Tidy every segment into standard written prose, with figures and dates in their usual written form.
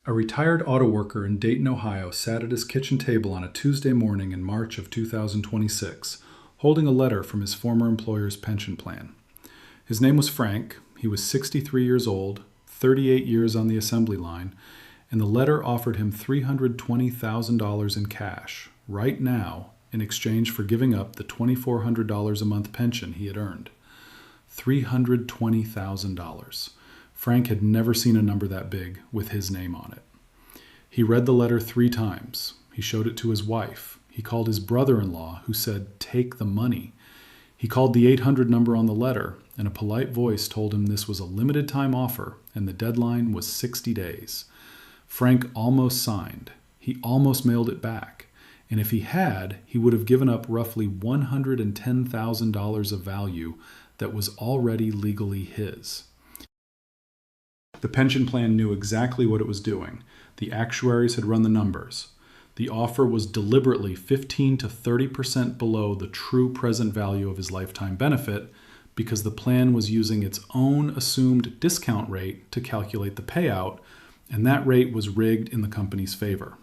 A retired auto worker in Dayton, Ohio sat at his kitchen table on a Tuesday morning in March of 2026, holding a letter from his former employer's pension plan. His name was Frank, he was 63 years old, 38 years on the assembly line, and the letter offered him $320,000 in cash, right now, in exchange for giving up the $2,400 a month pension he had earned. $320,000. Frank had never seen a number that big with his name on it. He read the letter 3 times. He showed it to his wife. He called his brother-in-law, who said, "Take the money." He called the 800 number on the letter, and a polite voice told him this was a limited time offer and the deadline was 60 days. Frank almost signed. He almost mailed it back. And if he had, he would have given up roughly $110,000 of value that was already legally his. The pension plan knew exactly what it was doing. The actuaries had run the numbers. The offer was deliberately 15 to 30% below the true present value of his lifetime benefit because the plan was using its own assumed discount rate to calculate the payout, and that rate was rigged in the company's favor.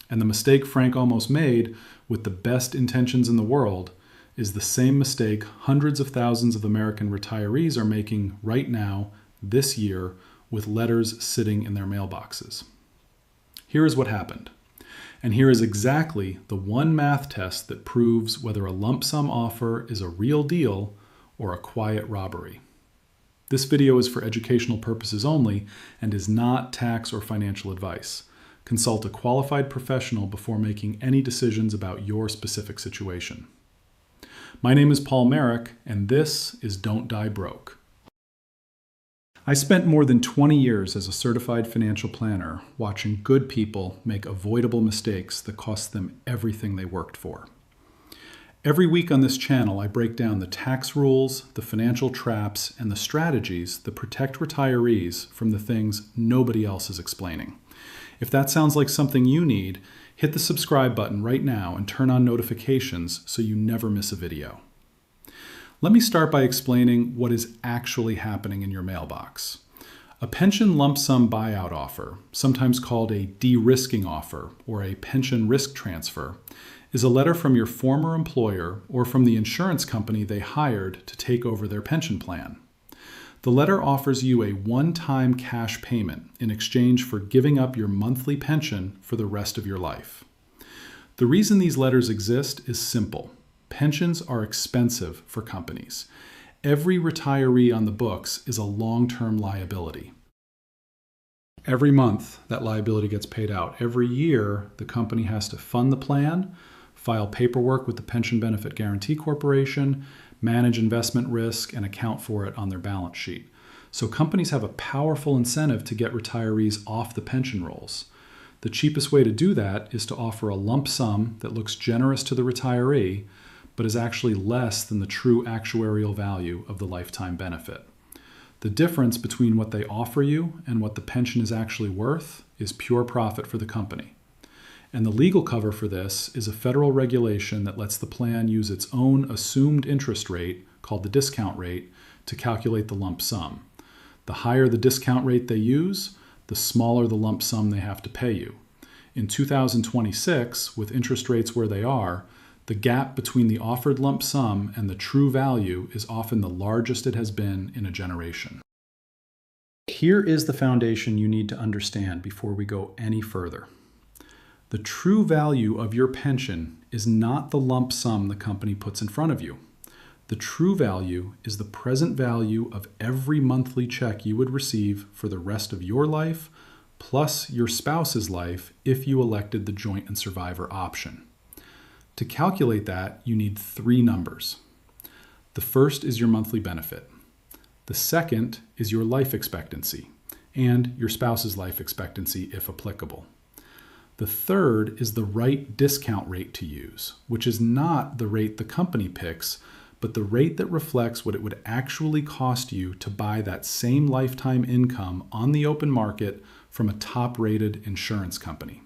And the mistake Frank almost made, with the best intentions in the world, is the same mistake hundreds of thousands of American retirees are making right now, this year, with letters sitting in their mailboxes. Here is what happened. And here is exactly the one math test that proves whether a lump sum offer is a real deal or a quiet robbery. This video is for educational purposes only and is not tax or financial advice. Consult a qualified professional before making any decisions about your specific situation. My name is Paul Merrick, and this is Don't Die Broke. I spent more than 20 years as a certified financial planner watching good people make avoidable mistakes that cost them everything they worked for. Every week on this channel, I break down the tax rules, the financial traps, and the strategies that protect retirees from the things nobody else is explaining. If that sounds like something you need, hit the subscribe button right now and turn on notifications so you never miss a video. Let me start by explaining what is actually happening in your mailbox. A pension lump sum buyout offer, sometimes called a de-risking offer or a pension risk transfer, is a letter from your former employer or from the insurance company they hired to take over their pension plan. The letter offers you a one-time cash payment in exchange for giving up your monthly pension for the rest of your life. The reason these letters exist is simple. Pensions are expensive for companies. Every retiree on the books is a long-term liability. Every month, that liability gets paid out. Every year, the company has to fund the plan, file paperwork with the Pension Benefit Guaranty Corporation, manage investment risk, and account for it on their balance sheet. So companies have a powerful incentive to get retirees off the pension rolls. The cheapest way to do that is to offer a lump sum that looks generous to the retiree, but is actually less than the true actuarial value of the lifetime benefit. The difference between what they offer you and what the pension is actually worth is pure profit for the company. And the legal cover for this is a federal regulation that lets the plan use its own assumed interest rate, called the discount rate, to calculate the lump sum. The higher the discount rate they use, the smaller the lump sum they have to pay you. In 2026, with interest rates where they are, the gap between the offered lump sum and the true value is often the largest it has been in a generation. Here is the foundation you need to understand before we go any further. The true value of your pension is not the lump sum the company puts in front of you. The true value is the present value of every monthly check you would receive for the rest of your life, plus your spouse's life if you elected the joint and survivor option. To calculate that, you need 3 numbers. The first is your monthly benefit. The second is your life expectancy, and your spouse's life expectancy if applicable. The third is the right discount rate to use, which is not the rate the company picks, but the rate that reflects what it would actually cost you to buy that same lifetime income on the open market from a top-rated insurance company.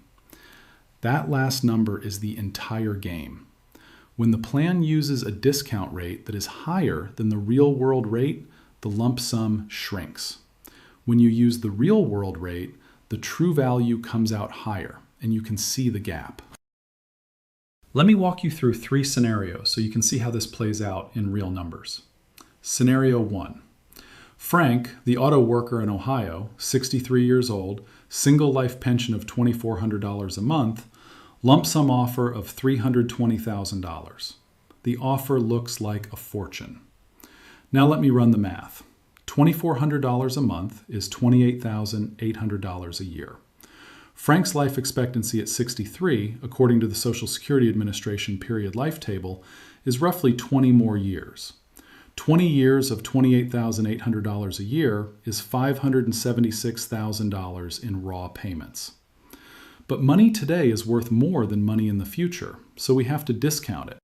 That last number is the entire game. When the plan uses a discount rate that is higher than the real-world rate, the lump sum shrinks. When you use the real-world rate, the true value comes out higher, and you can see the gap. Let me walk you through 3 scenarios so you can see how this plays out in real numbers. Scenario 1. Frank, the auto worker in Ohio, 63 years old, single life pension of $2,400 a month, lump sum offer of $320,000. The offer looks like a fortune. Now let me run the math. $2,400 a month is $28,800 a year. Frank's life expectancy at 63, according to the Social Security Administration period life table, is roughly 20 more years. 20 years of $28,800 a year is $576,000 in raw payments. But money today is worth more than money in the future, so we have to discount it.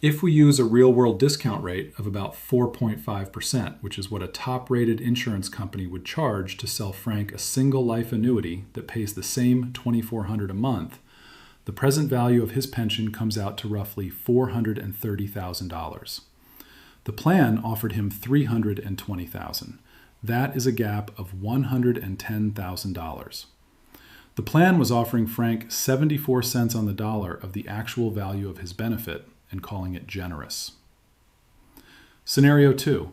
If we use a real-world discount rate of about 4.5%, which is what a top-rated insurance company would charge to sell Frank a single life annuity that pays the same $2,400 a month, the present value of his pension comes out to roughly $430,000. The plan offered him $320,000. That is a gap of $110,000. The plan was offering Frank 74 cents on the dollar of the actual value of his benefit and calling it generous. Scenario 2.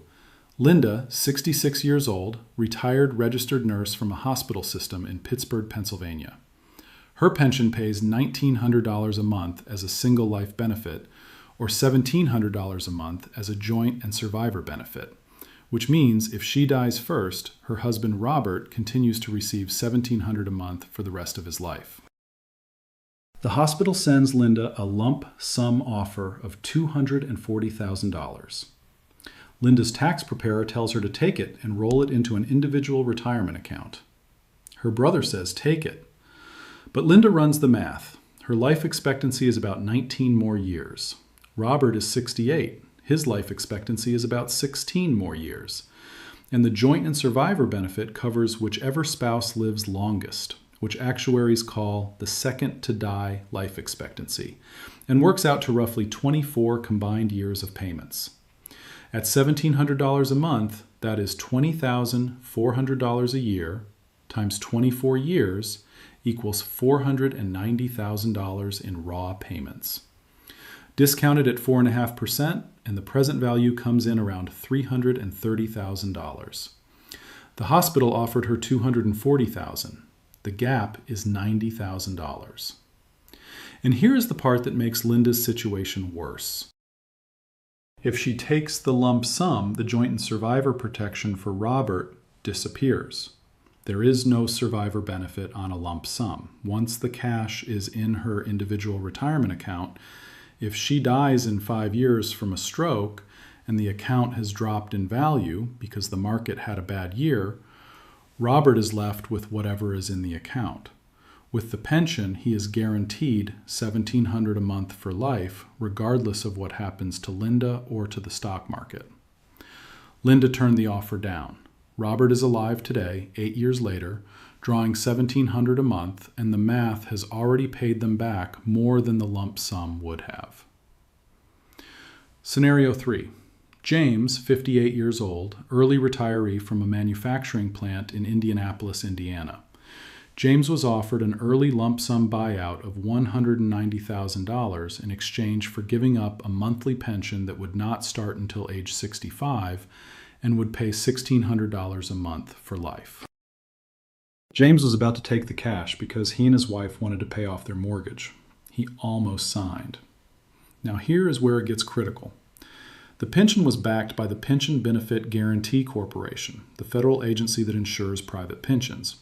Linda, 66 years old, retired registered nurse from a hospital system in Pittsburgh, Pennsylvania. Her pension pays $1,900 a month as a single life benefit, or $1,700 a month as a joint and survivor benefit, which means if she dies first, her husband Robert continues to receive $1,700 a month for the rest of his life. The hospital sends Linda a lump sum offer of $240,000. Linda's tax preparer tells her to take it and roll it into an individual retirement account. Her brother says take it. But Linda runs the math. Her life expectancy is about 19 more years. Robert is 68. His life expectancy is about 16 more years. And the joint and survivor benefit covers whichever spouse lives longest, which actuaries call the second to die life expectancy, and works out to roughly 24 combined years of payments. At $1,700 a month, that is $20,400 a year times 24 years equals $490,000 in raw payments. Discounted at 4.5%, and the present value comes in around $330,000. The hospital offered her $240,000. The gap is $90,000. And here is the part that makes Linda's situation worse. If she takes the lump sum, the joint and survivor protection for Robert disappears. There is no survivor benefit on a lump sum. Once the cash is in her individual retirement account, if she dies in 5 years from a stroke and the account has dropped in value because the market had a bad year, Robert is left with whatever is in the account. With the pension, he is guaranteed $1,700 a month for life, regardless of what happens to Linda or to the stock market. Linda turned the offer down. Robert is alive today, 8 years later, drawing $1,700 a month, and the math has already paid them back more than the lump sum would have. Scenario 3. James, 58 years old, early retiree from a manufacturing plant in Indianapolis, Indiana. James was offered an early lump sum buyout of $190,000 in exchange for giving up a monthly pension that would not start until age 65 and would pay $1,600 a month for life. James was about to take the cash because he and his wife wanted to pay off their mortgage. He almost signed. Now here is where it gets critical. The pension was backed by the Pension Benefit Guaranty Corporation, the federal agency that insures private pensions.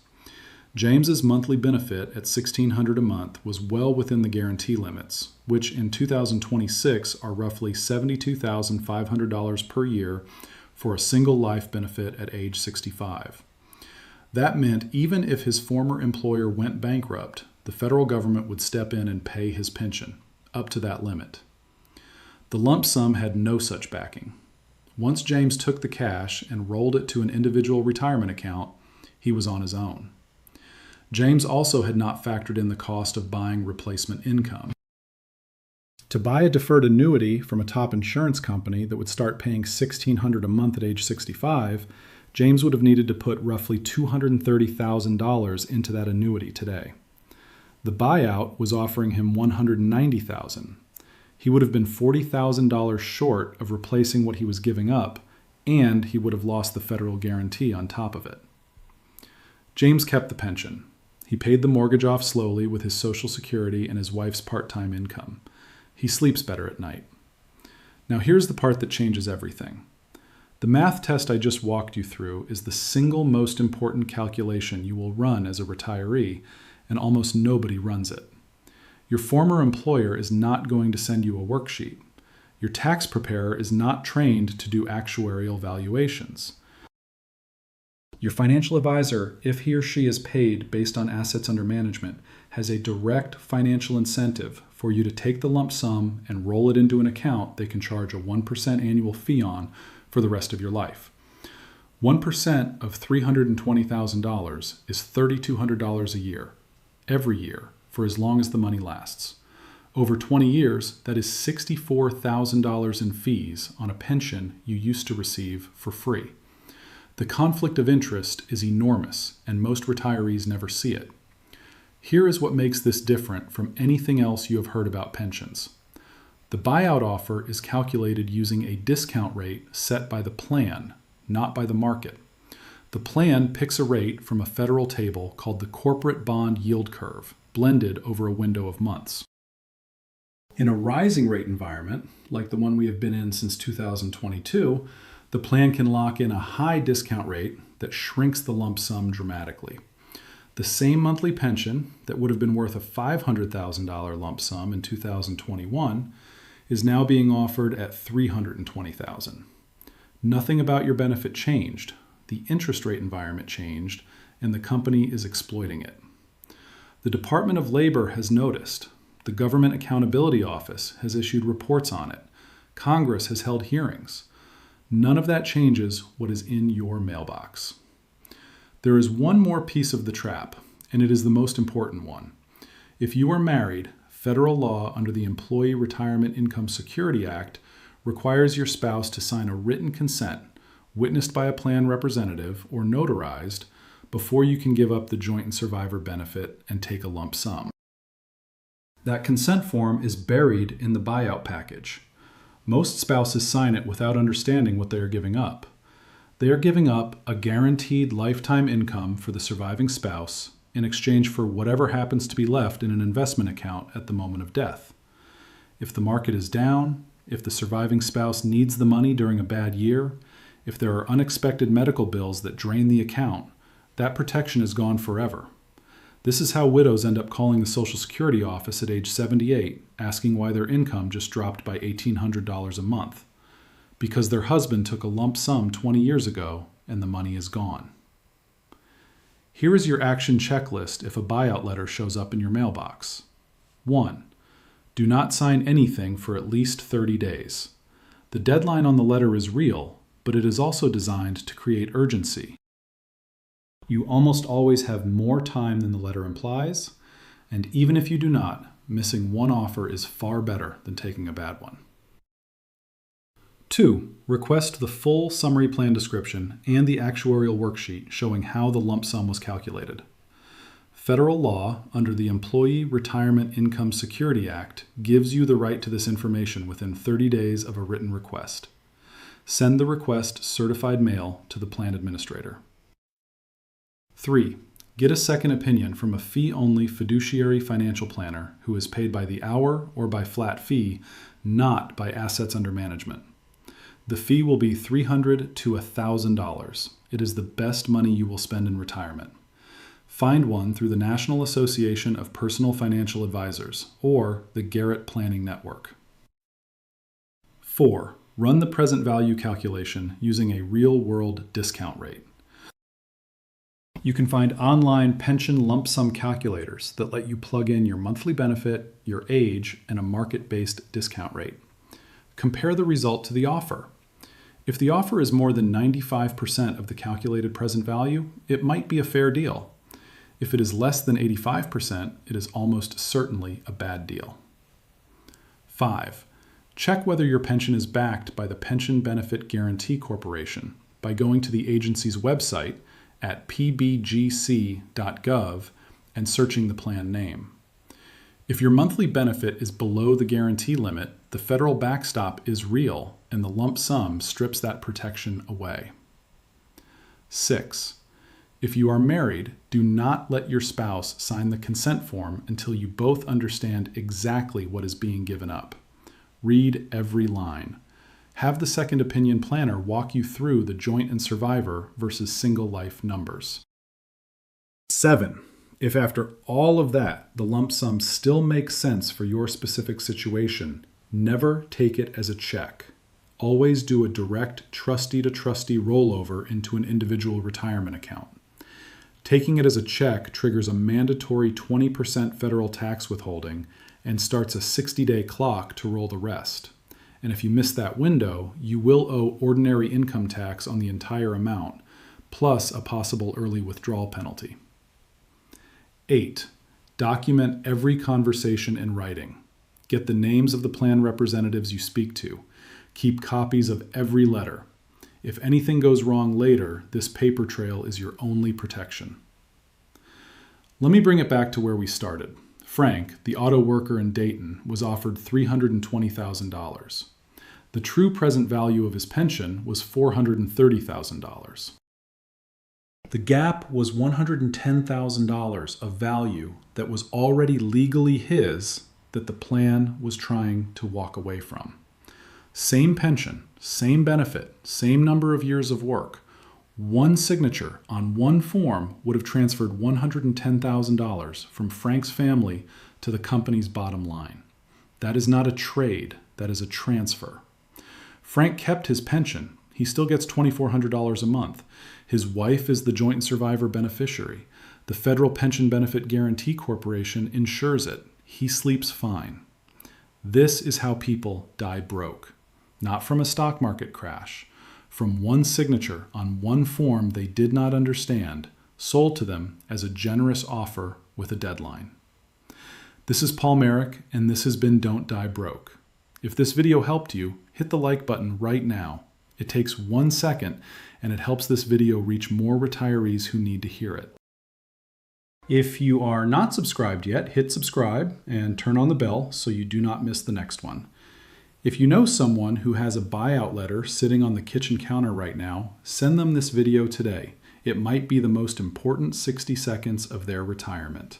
James's monthly benefit at $1,600 a month was well within the guarantee limits, which in 2026 are roughly $72,500 per year for a single life benefit at age 65. That meant even if his former employer went bankrupt, the federal government would step in and pay his pension, up to that limit. The lump sum had no such backing. Once James took the cash and rolled it to an individual retirement account, he was on his own. James also had not factored in the cost of buying replacement income. To buy a deferred annuity from a top insurance company that would start paying $1,600 a month at age 65 James would have needed to put roughly $230,000 into that annuity today. The buyout was offering him $190,000. He would have been $40,000 short of replacing what he was giving up, and he would have lost the federal guarantee on top of it. James kept the pension. He paid the mortgage off slowly with his Social Security and his wife's part-time income. He sleeps better at night. Now here's the part that changes everything. The math test I just walked you through is the single most important calculation you will run as a retiree, and almost nobody runs it. Your former employer is not going to send you a worksheet. Your tax preparer is not trained to do actuarial valuations. Your financial advisor, if he or she is paid based on assets under management, has a direct financial incentive for you to take the lump sum and roll it into an account they can charge a 1% annual fee on for the rest of your life. 1% of $320,000 is $3,200 a year, every year, for as long as the money lasts. Over 20 years, that is $64,000 in fees on a pension you used to receive for free. The conflict of interest is enormous, and most retirees never see it. Here is what makes this different from anything else you have heard about pensions. The buyout offer is calculated using a discount rate set by the plan, not by the market. The plan picks a rate from a federal table called the corporate bond yield curve, blended over a window of months. In a rising rate environment, like the one we have been in since 2022, the plan can lock in a high discount rate that shrinks the lump sum dramatically. The same monthly pension that would have been worth a $500,000 lump sum in 2021 is now being offered at $320,000. Nothing about your benefit changed. The interest rate environment changed, and the company is exploiting it. The Department of Labor has noticed. The Government Accountability Office has issued reports on it. Congress has held hearings. None of that changes what is in your mailbox. There is one more piece of the trap, and it is the most important one. If you are married, federal law under the Employee Retirement Income Security Act requires your spouse to sign a written consent, witnessed by a plan representative or notarized, before you can give up the joint and survivor benefit and take a lump sum. That consent form is buried in the buyout package. Most spouses sign it without understanding what they are giving up. They are giving up a guaranteed lifetime income for the surviving spouse in exchange for whatever happens to be left in an investment account at the moment of death. If the market is down, if the surviving spouse needs the money during a bad year, if there are unexpected medical bills that drain the account, that protection is gone forever. This is how widows end up calling the Social Security office at age 78, asking why their income just dropped by $1,800 a month. Because their husband took a lump sum 20 years ago and the money is gone. Here is your action checklist if a buyout letter shows up in your mailbox. 1. Do not sign anything for at least 30 days. The deadline on the letter is real, but it is also designed to create urgency. You almost always have more time than the letter implies, and even if you do not, missing one offer is far better than taking a bad one. 2. Request the full summary plan description and the actuarial worksheet showing how the lump sum was calculated. Federal law under the Employee Retirement Income Security Act gives you the right to this information within 30 days of a written request. Send the request certified mail to the plan administrator. 3. Get a second opinion from a fee-only fiduciary financial planner who is paid by the hour or by flat fee, not by assets under management. The fee will be $300 to $1,000. It is the best money you will spend in retirement. Find one through the National Association of Personal Financial Advisors or the Garrett Planning Network. 4. Run the present value calculation using a real-world discount rate. You can find online pension lump sum calculators that let you plug in your monthly benefit, your age, and a market-based discount rate. Compare the result to the offer. If the offer is more than 95% of the calculated present value, it might be a fair deal. If it is less than 85%, it is almost certainly a bad deal. 5. Check whether your pension is backed by the Pension Benefit Guaranty Corporation, by going to the agency's website at pbgc.gov and searching the plan name. If your monthly benefit is below the guarantee limit, the federal backstop is real and the lump sum strips that protection away. 6. If you are married, do not let your spouse sign the consent form until you both understand exactly what is being given up. Read every line. Have the second opinion planner walk you through the joint and survivor versus single life numbers. 7. If after all of that, the lump sum still makes sense for your specific situation, never take it as a check. Always do a direct trustee-to-trustee rollover into an individual retirement account. Taking it as a check triggers a mandatory 20% federal tax withholding and starts a 60-day clock to roll the rest. And if you miss that window, you will owe ordinary income tax on the entire amount, plus a possible early withdrawal penalty. 8. Document every conversation in writing. Get the names of the plan representatives you speak to. Keep copies of every letter. If anything goes wrong later, this paper trail is your only protection. Let me bring it back to where we started. Frank, the auto worker in Dayton, was offered $320,000. The true present value of his pension was $430,000. The gap was $110,000 of value that was already legally his that the plan was trying to walk away from. Same pension, same benefit, same number of years of work. One signature on one form would have transferred $110,000 from Frank's family to the company's bottom line. That is not a trade, that is a transfer. Frank kept his pension. He still gets $2,400 a month. His wife is the joint and survivor beneficiary. The Federal Pension Benefit Guaranty Corporation insures it. He sleeps fine. This is how people die broke. Not from a stock market crash. From one signature on one form they did not understand, sold to them as a generous offer with a deadline. This is Paul Merrick, and this has been Don't Die Broke. If this video helped you, hit the like button right now. It takes 1 second, and it helps this video reach more retirees who need to hear it. If you are not subscribed yet, hit subscribe and turn on the bell so you do not miss the next one. If you know someone who has a buyout letter sitting on the kitchen counter right now, send them this video today. It might be the most important 60 seconds of their retirement.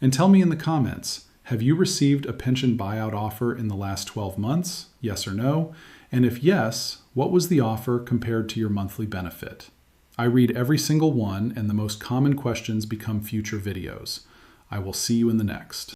And tell me in the comments, have you received a pension buyout offer in the last 12 months? Yes or no? And if yes, what was the offer compared to your monthly benefit? I read every single one, and the most common questions become future videos. I will see you in the next.